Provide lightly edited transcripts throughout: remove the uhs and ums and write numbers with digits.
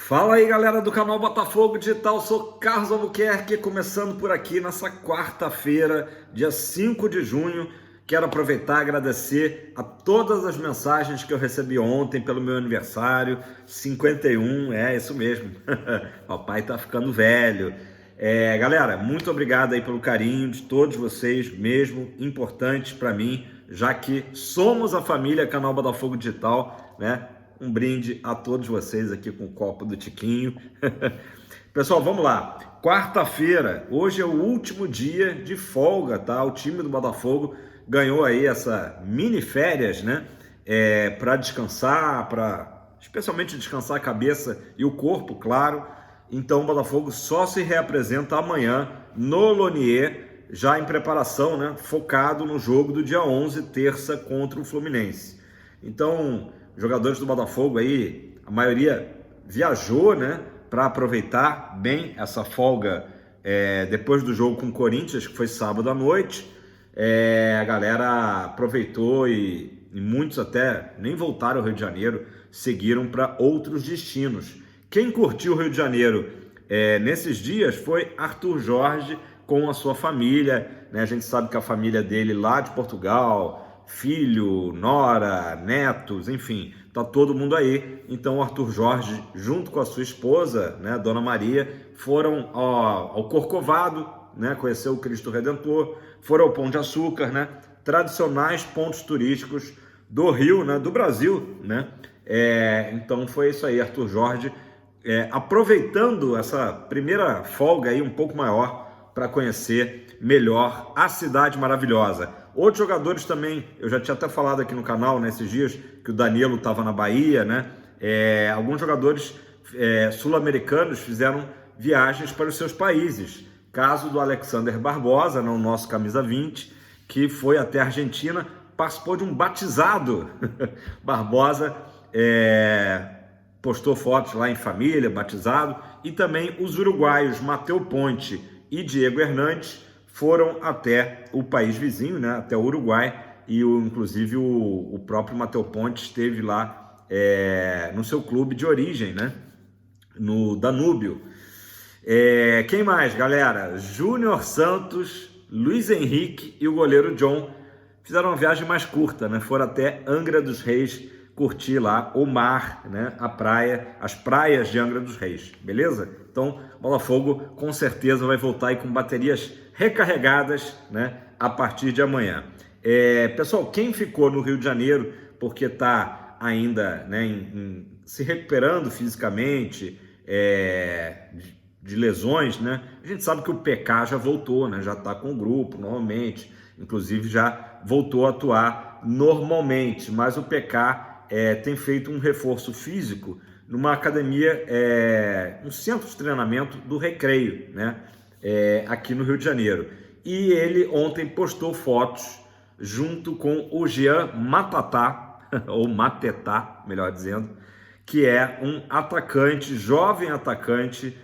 Fala aí, galera do canal Botafogo Digital, sou Carlos Albuquerque, começando por aqui nessa quarta-feira, dia 5 de junho. Quero aproveitar e agradecer a todas as mensagens que eu recebi ontem pelo meu aniversário, 51, é isso mesmo, papai tá ficando velho. Galera, muito obrigado aí pelo carinho de todos vocês, mesmo importantes para mim, já que somos a família Canal Botafogo Digital, né? Um brinde a todos vocês aqui com o copo do Tiquinho. Pessoal, vamos lá. Quarta-feira, hoje é o último dia de folga, tá? O time do Botafogo ganhou aí essa mini férias, né? Para descansar, para especialmente descansar a cabeça e o corpo, claro. Então o Botafogo só se reapresenta amanhã no Lonier, já em preparação, né? Focado no jogo do dia 11, terça, contra o Fluminense. Então, jogadores do Botafogo aí, a maioria viajou, né, para aproveitar bem essa folga depois do jogo com o Corinthians, que foi sábado à noite. A galera aproveitou e muitos até nem voltaram ao Rio de Janeiro, seguiram para outros destinos. Quem curtiu o Rio de Janeiro nesses dias foi Arthur Jorge com a sua família, né? A gente sabe que a família dele lá de Portugal, filho, nora, netos, enfim, tá todo mundo aí. Então o Arthur Jorge, junto com a sua esposa, né, Dona Maria, foram ao Corcovado, né, conhecer o Cristo Redentor, foram ao Pão de Açúcar, né, tradicionais pontos turísticos do Rio, né, do Brasil, né. Então foi isso aí, Arthur Jorge, aproveitando essa primeira folga aí um pouco maior para conhecer melhor a cidade maravilhosa. Outros jogadores também, eu já tinha até falado aqui no canal nesses dias que o Danilo estava na Bahia, né? Alguns jogadores sul-americanos fizeram viagens para os seus países. Caso do Alexander Barbosa, no nosso camisa 20, que foi até a Argentina, participou de um batizado. Barbosa postou fotos lá em família, batizado, e também os uruguaios Matheus Ponte e Diego Hernandes foram até o país vizinho, né, até o Uruguai, e inclusive o próprio Matheus Ponte esteve lá no seu clube de origem, né, no Danúbio. Quem mais, galera? Júnior Santos, Luiz Henrique e o goleiro John fizeram uma viagem mais curta, né? Foram até Angra dos Reis curtir lá o mar, né? A praia, as praias de Angra dos Reis, beleza? Então, Botafogo com certeza vai voltar aí com baterias recarregadas, né? A partir de amanhã. Pessoal, quem ficou no Rio de Janeiro porque está ainda, né, se recuperando fisicamente, de lesões, né? A gente sabe que o PK já voltou, né? Já está com o grupo normalmente, inclusive já voltou a atuar normalmente, mas o PK tem feito um reforço físico numa academia, um centro de treinamento do Recreio, né? Aqui no Rio de Janeiro. E ele ontem postou fotos junto com o Jean Matatá, ou Matetá, melhor dizendo, que é um atacante, jovem atacante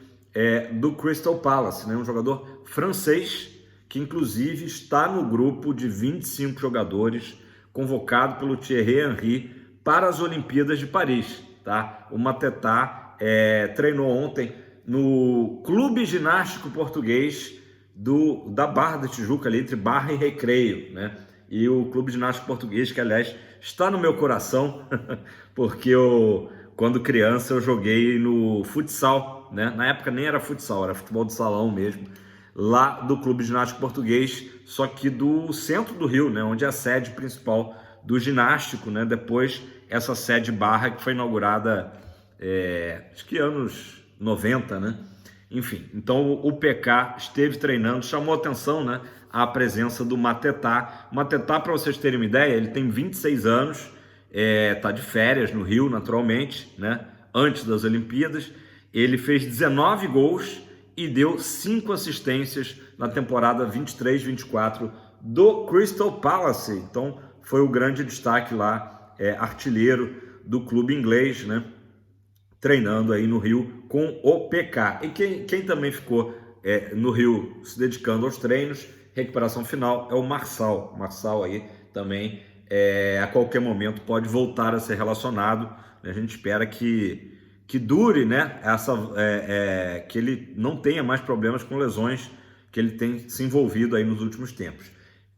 do Crystal Palace, né? Um jogador francês que inclusive está no grupo de 25 jogadores convocado pelo Thierry Henry para as Olimpíadas de Paris, tá? O Matetá treinou ontem no Clube Ginástico Português da Barra da Tijuca, ali entre Barra e Recreio, né? E o Clube Ginástico Português, que aliás está no meu coração, porque quando criança eu joguei no futsal, né? Na época nem era futsal, era futebol de salão mesmo, lá do Clube Ginástico Português, só que do centro do Rio, né? Onde é a sede principal do ginástico, né? Depois essa sede Barra que foi inaugurada, acho que anos 90, né? Enfim, então o PK esteve treinando, chamou atenção, né, a presença do Matetá. Matetá, para vocês terem uma ideia, ele tem 26 anos, tá de férias no Rio, naturalmente, né, antes das Olimpíadas. Ele fez 19 gols e deu 5 assistências na temporada 23-24 do Crystal Palace. Então foi o grande destaque lá, artilheiro do clube inglês, né, treinando aí no Rio com o PK. E quem também ficou no Rio se dedicando aos treinos, recuperação final, é o Marçal. Marçal aí também a qualquer momento pode voltar a ser relacionado. A gente espera que que dure, né, que ele não tenha mais problemas com lesões que ele tem se envolvido aí nos últimos tempos.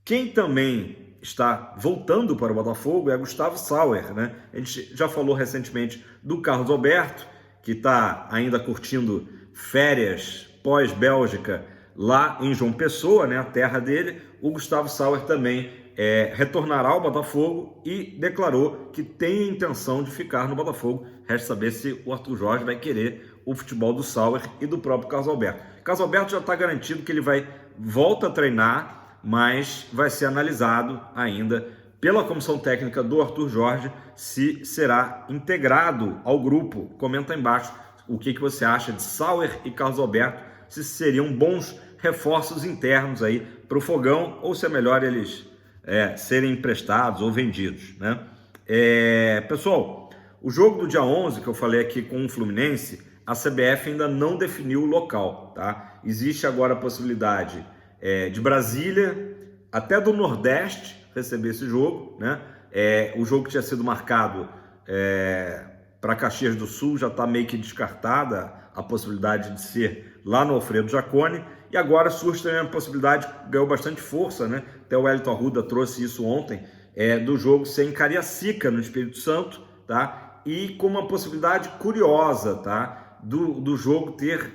Quem também está voltando para o Botafogo é Gustavo Sauer, né? A gente já falou recentemente do Carlos Alberto, que está ainda curtindo férias pós-Bélgica lá em João Pessoa, né, a terra dele. O Gustavo Sauer também retornará ao Botafogo e declarou que tem a intenção de ficar no Botafogo. Resta saber se o Arthur Jorge vai querer o futebol do Sauer e do próprio Carlos Alberto. Carlos Alberto já está garantido que ele volta a treinar, mas vai ser analisado ainda pela comissão técnica do Arthur Jorge se será integrado ao grupo. Comenta aí embaixo o que você acha de Sauer e Carlos Alberto, se seriam bons reforços internos aí para o Fogão ou se é melhor eles serem emprestados ou vendidos, né? Pessoal, o jogo do dia 11 que eu falei aqui com o Fluminense, a CBF ainda não definiu o local, tá? Existe agora a possibilidade de Brasília, até do Nordeste receber esse jogo, né? O jogo que tinha sido marcado para Caxias do Sul já está meio que descartada a possibilidade de ser lá no Alfredo Jaconi, e agora surge também a possibilidade, ganhou bastante força, né? Até o Wellington Arruda trouxe isso ontem, do jogo ser em Cariacica, no Espírito Santo, tá? E com uma possibilidade curiosa, tá? Do jogo ter,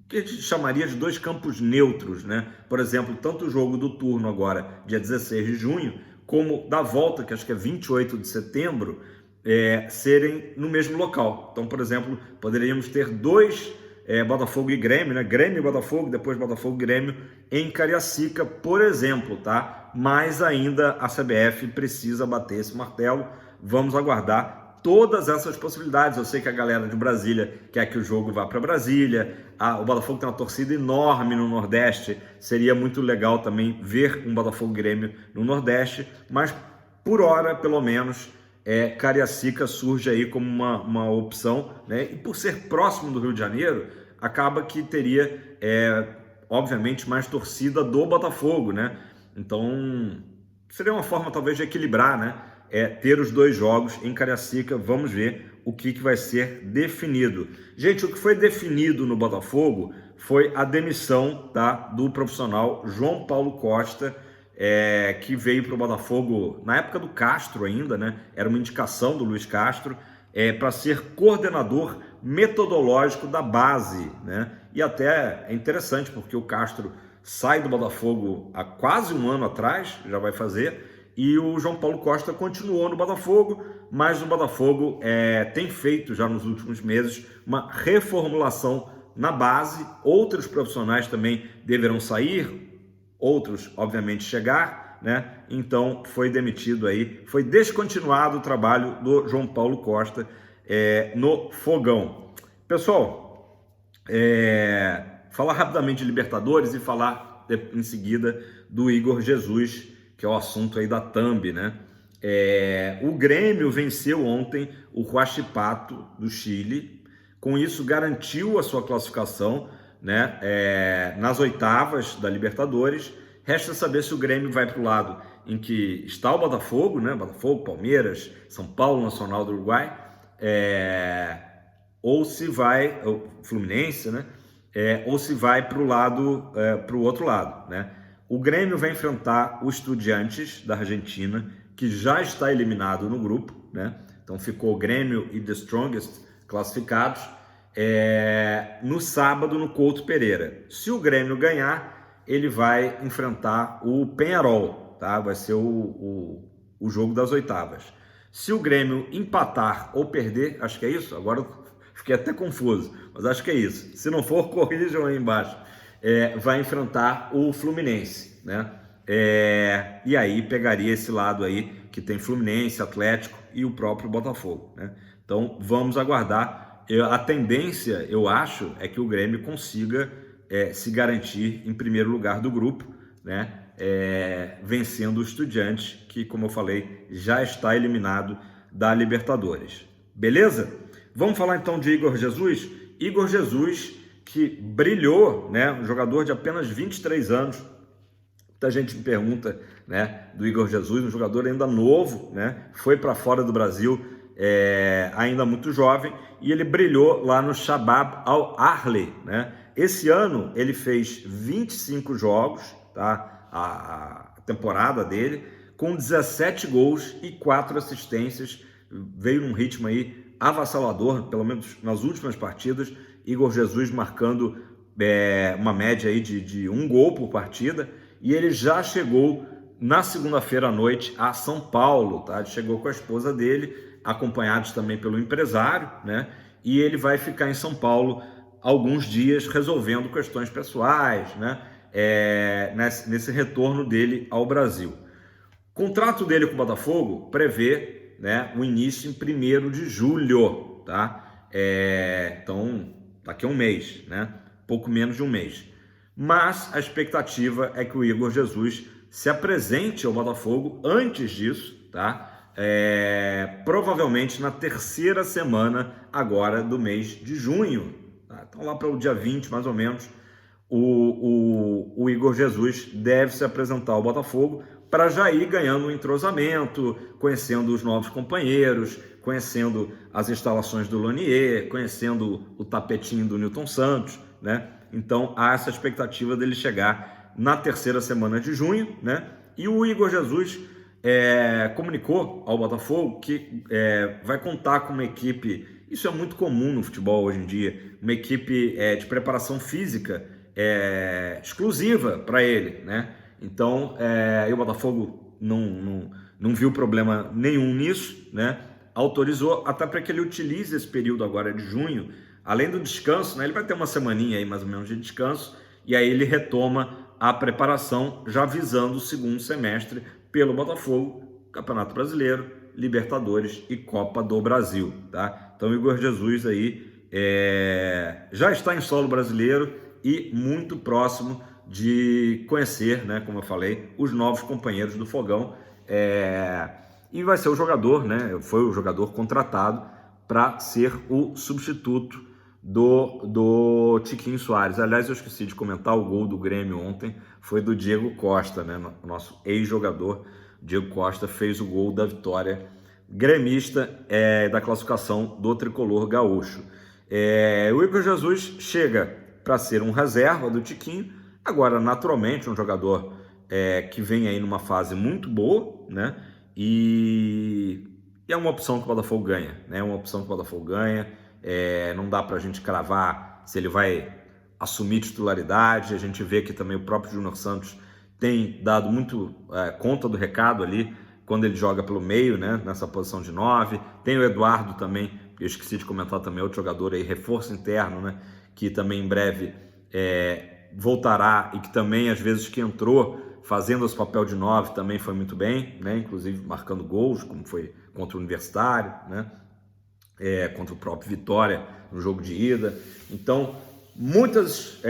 que a gente chamaria de 2 campos neutros, né? Por exemplo, tanto o jogo do turno agora, dia 16 de junho, como da volta, que acho que é 28 de setembro, serem no mesmo local. Então, por exemplo, poderíamos ter 2 Botafogo e Grêmio, né? Grêmio e Botafogo, depois Botafogo e Grêmio em Cariacica, por exemplo, tá? Mas ainda a CBF precisa bater esse martelo. Vamos aguardar todas essas possibilidades. Eu sei que a galera de Brasília quer que o jogo vá para Brasília. O Botafogo tem uma torcida enorme no Nordeste. Seria muito legal também ver um Botafogo e Grêmio no Nordeste, mas por hora, pelo menos, Cariacica surge aí como uma opção, né? E por ser próximo do Rio de Janeiro, acaba que teria, obviamente, mais torcida do Botafogo, né? Então, seria uma forma talvez de equilibrar, né? Ter os 2 jogos em Cariacica. Vamos ver o que vai ser definido. Gente, o que foi definido no Botafogo foi a demissão, tá, do profissional João Paulo Costa, que veio para o Botafogo na época do Castro ainda, né? Era uma indicação do Luiz Castro, para ser coordenador metodológico da base, né? E até é interessante porque o Castro sai do Botafogo há quase um ano atrás, já vai fazer, e o João Paulo Costa continuou no Botafogo, mas o Botafogo tem feito já nos últimos meses uma reformulação na base. Outros profissionais também deverão sair, outros, obviamente, chegar, né? Então, foi demitido aí, foi descontinuado o trabalho do João Paulo Costa no Fogão. Pessoal, falar rapidamente de Libertadores e falar em seguida do Igor Jesus, que é o assunto aí da thumb, né? O Grêmio venceu ontem o Huachipato do Chile, com isso garantiu a sua classificação, né, nas oitavas da Libertadores. Resta saber se o Grêmio vai para o lado em que está o Botafogo, né, Botafogo, Palmeiras, São Paulo, Nacional do Uruguai, ou se vai, o Fluminense, né, ou se vai para o outro lado, né. O Grêmio vai enfrentar o Estudiantes da Argentina, que já está eliminado no grupo, né. Então ficou o Grêmio e The Strongest classificados. No sábado no Couto Pereira. Se o Grêmio ganhar, ele vai enfrentar o Peñarol, tá? Vai ser o jogo das oitavas. Se o Grêmio empatar ou perder, acho que é isso, agora eu fiquei até confuso, mas acho que é isso. Se não for, corrijam aí embaixo. Vai enfrentar o Fluminense, né? E aí pegaria esse lado aí que tem Fluminense, Atlético e o próprio Botafogo, né? Então vamos aguardar. A tendência, eu acho, é que o Grêmio consiga se garantir em primeiro lugar do grupo, né? Vencendo o Estudiantes, que, como eu falei, já está eliminado da Libertadores. Beleza? Vamos falar então de Igor Jesus. Igor Jesus, que brilhou, né? Um jogador de apenas 23 anos. Muita gente me pergunta, né, do Igor Jesus, um jogador ainda novo, né? Foi para fora do Brasil ainda muito jovem, e ele brilhou lá no Shabab Al-Ahly, né? Esse ano ele fez 25 jogos, tá? A temporada dele, com 17 gols e 4 assistências, veio num ritmo aí avassalador, pelo menos nas últimas partidas. Igor Jesus marcando uma média aí de 1 gol por partida, e ele já chegou na segunda-feira à noite a São Paulo, tá? Ele chegou com a esposa dele, acompanhados também pelo empresário, né? E ele vai ficar em São Paulo alguns dias resolvendo questões pessoais, né? Nesse retorno dele ao Brasil. O contrato dele com o Botafogo prevê, né, o início em 1º de julho, tá? Então, daqui a um mês, né? Pouco menos de um mês. Mas a expectativa é que o Igor Jesus se apresente ao Botafogo antes disso, tá? Provavelmente na 3ª semana agora do mês de junho, tá? Então lá para o dia 20 mais ou menos, o Igor Jesus deve se apresentar ao Botafogo para já ir ganhando um entrosamento, conhecendo os novos companheiros, conhecendo as instalações do Lonier, conhecendo o tapetinho do Newton Santos, né? Então há essa expectativa dele chegar na 3ª semana de junho, né? E o Igor Jesus comunicou ao Botafogo que vai contar com uma equipe, isso é muito comum no futebol hoje em dia, uma equipe de preparação física exclusiva para ele, né? Então, o Botafogo não viu problema nenhum nisso, né? Autorizou até para que ele utilize esse período agora de junho, além do descanso, né? Ele vai ter uma semaninha aí mais ou menos de descanso, e aí ele retoma a preparação já visando o 2º semestre pelo Botafogo, Campeonato Brasileiro, Libertadores e Copa do Brasil, tá? Então o Igor Jesus aí já está em solo brasileiro e muito próximo de conhecer, né, como eu falei, os novos companheiros do Fogão, e vai ser o jogador, né? Foi o jogador contratado para ser o substituto do Tiquinho Soares. Aliás, eu esqueci de comentar, o gol do Grêmio ontem foi do Diego Costa, né? Nosso ex-jogador Diego Costa fez o gol da vitória gremista da classificação do tricolor gaúcho. O Igor Jesus chega para ser um reserva do Tiquinho, agora naturalmente um jogador que vem aí numa fase muito boa, né? E é uma opção que o Botafogo ganha, né? É uma opção que o Botafogo ganha. Não dá para a gente cravar se ele vai assumir titularidade. A gente vê que também o próprio Júnior Santos tem dado muito conta do recado ali quando ele joga pelo meio, né? Nessa posição de 9. Tem o Eduardo também, eu esqueci de comentar também, outro jogador aí, reforço interno, né? Que também em breve voltará e que também às vezes que entrou fazendo esse papel de 9 também foi muito bem, né? Inclusive marcando gols, como foi contra o Universitário, né? Contra o próprio Vitória no jogo de ida. Então, muitas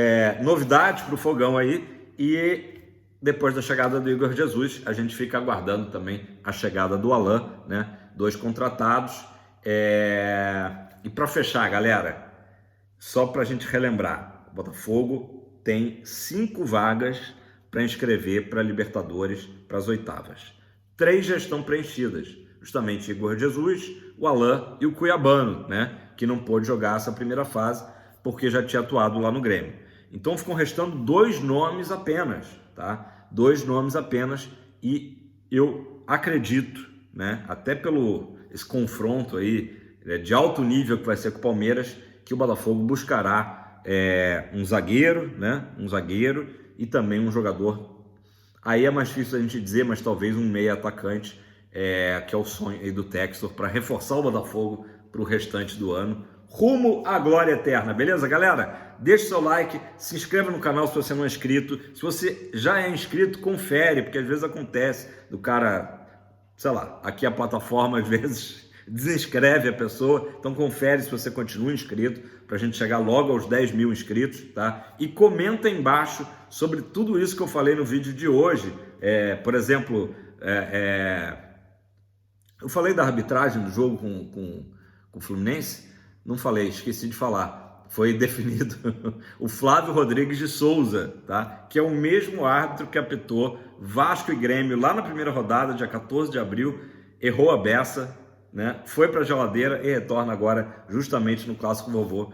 novidades para o Fogão aí, e depois da chegada do Igor Jesus, a gente fica aguardando também a chegada do Alain, né? 2 contratados. E para fechar, galera, só para a gente relembrar, o Botafogo tem 5 vagas para inscrever para Libertadores, para as oitavas. 3 já estão preenchidas, justamente Igor Jesus, o Alain e o Cuiabano, né? Que não pôde jogar essa primeira fase porque já tinha atuado lá no Grêmio. Então ficam restando 2 nomes apenas, tá? 2 nomes apenas, e eu acredito, né? Até pelo esse confronto aí de alto nível que vai ser com o Palmeiras, que o Botafogo buscará um zagueiro, né? Um zagueiro e também um jogador. Aí é mais difícil a gente dizer, mas talvez um meia atacante, que é o sonho aí do Textor, para reforçar o Botafogo para o restante do ano, rumo à glória eterna, beleza, galera? Deixe seu like, se inscreva no canal se você não é inscrito. Se você já é inscrito, confere, porque às vezes acontece do cara, sei lá, aqui a plataforma às vezes desinscreve a pessoa, então confere se você continua inscrito, para a gente chegar logo aos 10 mil inscritos, tá? E comenta aí embaixo sobre tudo isso que eu falei no vídeo de hoje. Por exemplo, eu falei da arbitragem do jogo com o Fluminense, não falei, esqueci de falar. Foi definido o Flávio Rodrigues de Souza, tá? Que é o mesmo árbitro que apitou Vasco e Grêmio lá na primeira rodada, dia 14 de abril, errou a beça, né? Foi para a geladeira e retorna agora justamente no Clássico Vovô.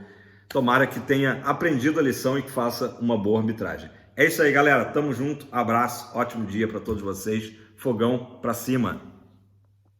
Tomara que tenha aprendido a lição e que faça uma boa arbitragem. É isso aí, galera. Tamo junto. Abraço. Ótimo dia para todos vocês. Fogão para cima.